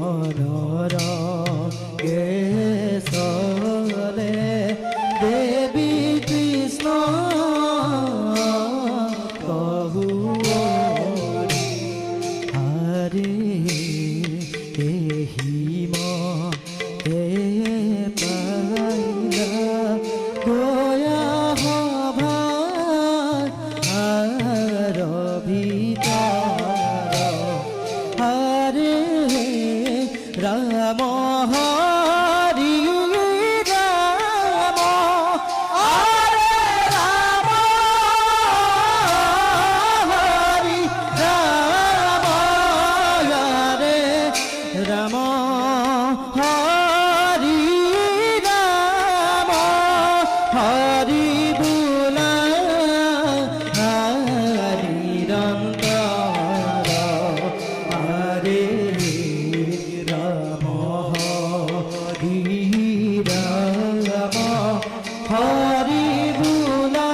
মনৰ কেশলে দেৱী কৃষ্ণ কহু হৰে হিম তে পাইলা গয়া সভা হরে রাম হরি রাম হরে রাম হরি রাম হরে রাম হরি রাম হরি বুলা নিরন্তর হরে রাম হরি রাম হরি বুলা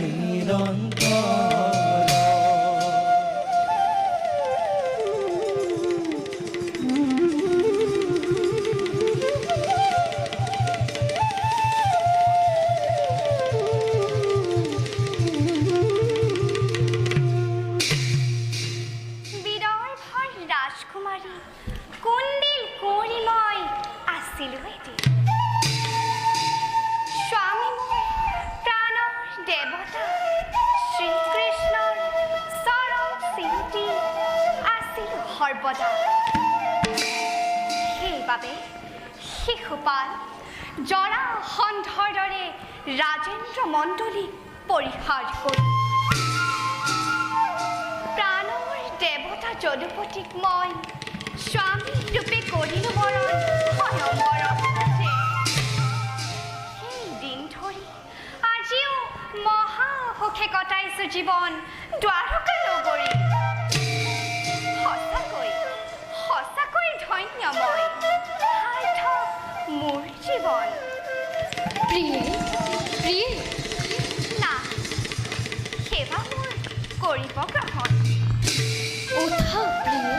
নিরন্তর রাজকুমারী কুন্দিল কুঁৱৰী আছিলো এটি স্বামী মোৰ প্ৰাণৰ দেৱতা শ্ৰীকৃষ্ণৰ চৰণ চিন্তি আছিলো সৰ্বদা সেইবাবে শিশুপাল জৰাসন্ধৰ দৰে ৰাজেন্দ্ৰ মণ্ডলী পৰিহাৰ কৰি দেৱতা যদুপতিক মই স্বামী ৰূপে কৰিলো বৰণ স্বয়ংবৰত সেই দিন ধৰি আজিও মহা সুখে কটাইছো জীৱন দ্বাৰকা নগৰী সঁচাকৈ ধন্য মই সাৰ্থক মোৰ জীৱন প্ৰিয়ে না সেৱা মোৰ কৰিব গ্ৰহণ উঠা প্ৰিয়ে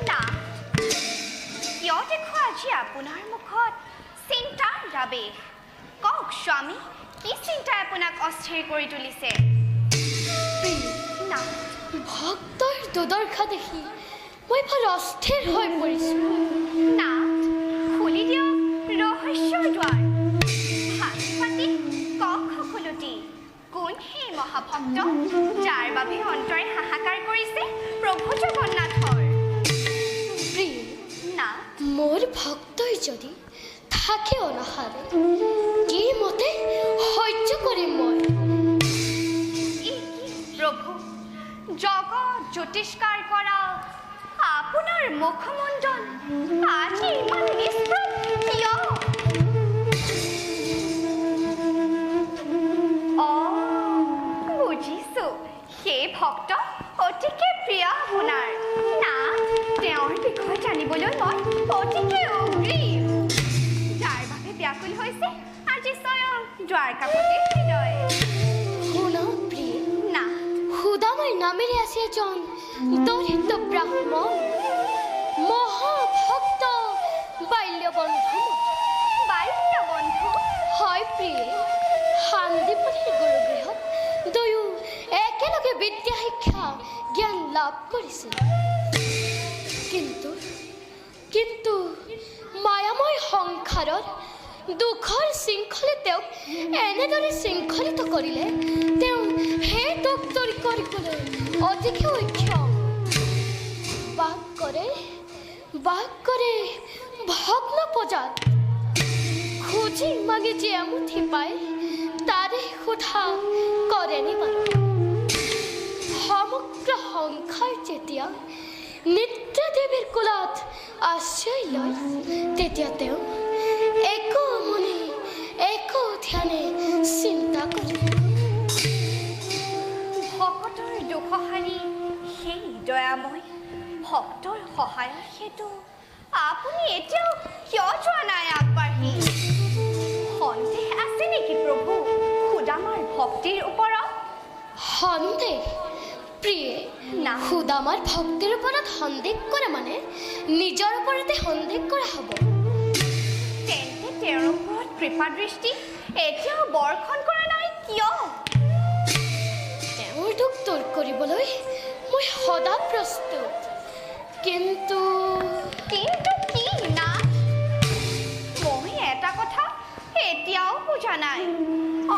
না কিয় দেখো আজি আপোনাৰ মুখত চিন্তাৰ আবেশ কওক স্বামী কি চিন্তাই আপোনাক অস্থিৰ কৰি তুলিছে না ভক্তৰ দুৰ্দশা দেখি মই বৰ অস্থিৰ হৈ পৰিছোঁ না খুলি দিয়ক ৰহস্যৰ দ্বাৰ ভাতি কওক সকলোটি কোন সেই মহাভক্ত যাৰ বাবে অন্তৰে হাহাকাৰ কৰিছে প্ৰভু জগন্নাথৰ প্ৰিয়ে না মোৰ ভক্তই যদি থাকে অনাহাৰে কি মতে সহ্য কৰিম মই প্ৰভু জগত জ্যোতিষ্কাৰ কৰা আপোনাৰ মুখমণ্ডল আজি ইমান নিষ্প্ৰভ কিয় বুজিছো সেই ভক্ত অতিকে প্ৰিয় আপোনাৰ না তেওঁৰ বিষয়ে জানিবলৈ মই অতিকে অগ্ৰীম যাৰ বাবে ব্যাকুল হৈছে আজি স্বয়ং দ্বাৰকাপতি হৃদয় শুনা প্ৰিয়ে না সুদামাৰ নামেৰে আছে এজন দৰিদ্ৰ ব্ৰাহ্মণ মহাভক্ত বাল্যবন্ধু হয় প্ৰিয়ে শান্তিপুৰীৰ গুৰুগৃহত দুয়ো একেলগে বিদ্যা শিক্ষা জ্ঞান লাভ কৰিছিল কিন্তু মায়াময় সংসাৰৰ দুখৰ শৃংখলে তেওঁক এনেদৰে শৃংখলিত কৰিলে তেওঁ সেই দুখ দূৰ কৰিবলৈ অতিকে অক্ষম বাস কৰে ভগ্ন পূজাত খুঁজি মাগি যে এমুঠি পায় তাৰে সোধা কৰেনে বাৰু সমগ্ৰ সংসাৰ যেতিয়া নিদ্ৰা দেৱীৰ কোলাত আশ্ৰয় লয় তেতিয়া তেওঁ একো মনে একো ধ্যানে চিন্তা কৰে ভকতৰ দুখহাৰি সেই দয়াময় ভক্তৰ সহায়ৰ হেতু আপুনি এতিয়াও কিয় যোৱা নাই আগবাঢ়ি ভক্তিৰ ওপৰত সন্দেহ প্ৰিয়ে না। সুদামাৰ ভক্তিৰ ওপৰত সন্দেহ কৰা মানে নিজৰ ওপৰতে সন্দেহ কৰা হ'ব। তেন্তে তেওঁৰ ওপৰত কৃপা দৃষ্টি এতিয়াও বৰ্ষণ কৰা নাই কিয়? তেওঁৰ দুখ দূৰ কৰিবলৈ মই সদা প্ৰস্তুত। কিন্তু কিন্তু কি না? মই এটা কথা এতিয়াও বুজা নাই।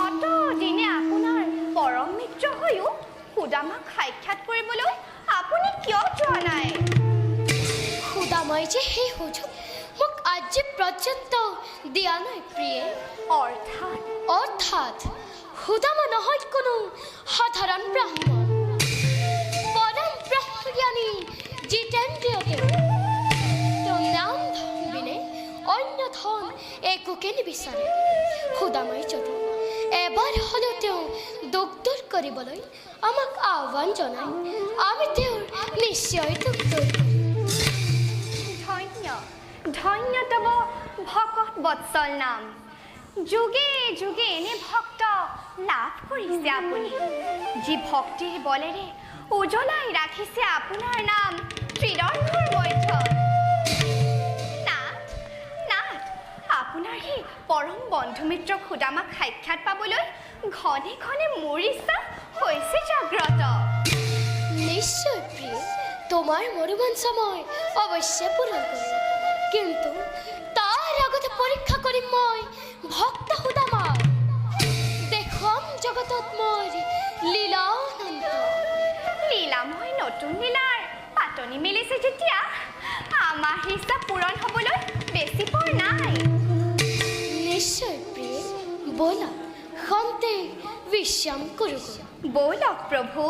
অত দিনে আপোনাৰ পৰম মিত্ৰ হৈও সুদামাক সাক্ষাৎ কৰিবলৈ আপুনি কিয় যোৱা নাই? সুদামাই যে সেই সুযোগ মোক আজি পৰ্যন্ত দিয়া নাই প্ৰিয়ে। অৰ্থাৎ সুদামা নহয় কোনো সাধাৰণ ব্ৰাহ্মণ, পৰম ব্ৰহ্মজ্ঞানী জিতেন্দ্ৰিয় দেৱ। তেওঁ নাম ধন বিনে অন্য ধন একোকে নিবিচাৰে। সুদামাই যদি এবাৰ হ'লেও তেওঁ দুখ দূৰ কৰিবলৈ আমাক আহ্বান জনায়, আমি তেওঁৰ নিশ্চয় দুখ দূৰ কৰিম। ধন্য ধন্য তব ভকত বৎসল নাম। যুগে যুগে এনে ভক্ত লাভ কৰিছে আপুনি, যি ভক্তিৰ বলেৰে উজ্বলাই ৰাখিছে আপোনাৰ নাম ত্ৰিদণ্ডৰ মধ্যত। নাথ নাথ, আপোনাৰ সেই পৰম বন্ধুমিত্ৰ সুদামাক সাক্ষাৎ পাবলৈ ঘনে ঘনে মোৰ ইচ্ছা হৈছে জাগ্ৰত। নিশ্চয় প্ৰিয়, তোমাৰ মনোবাঞ্ছা মই অৱশ্যে পূৰণ কৰিম। কিন্তু তাৰ আগতে পৰীক্ষা কৰিম মই ভক্ত সুদামাক। দেখুৱাম জগতত মোৰ লীলা অনন্ত। লীলাময় নতুন লীলাৰ পাতনি মেলিছে যেতিয়া আমাৰ ইচ্ছা পূৰণ হ'বলৈ বেছি পৰ নাই। নিশ্চয় প্ৰিয়, ব'লা খন্তে বিশ্ৰাম কৰোঁ। ব'লক প্ৰভু।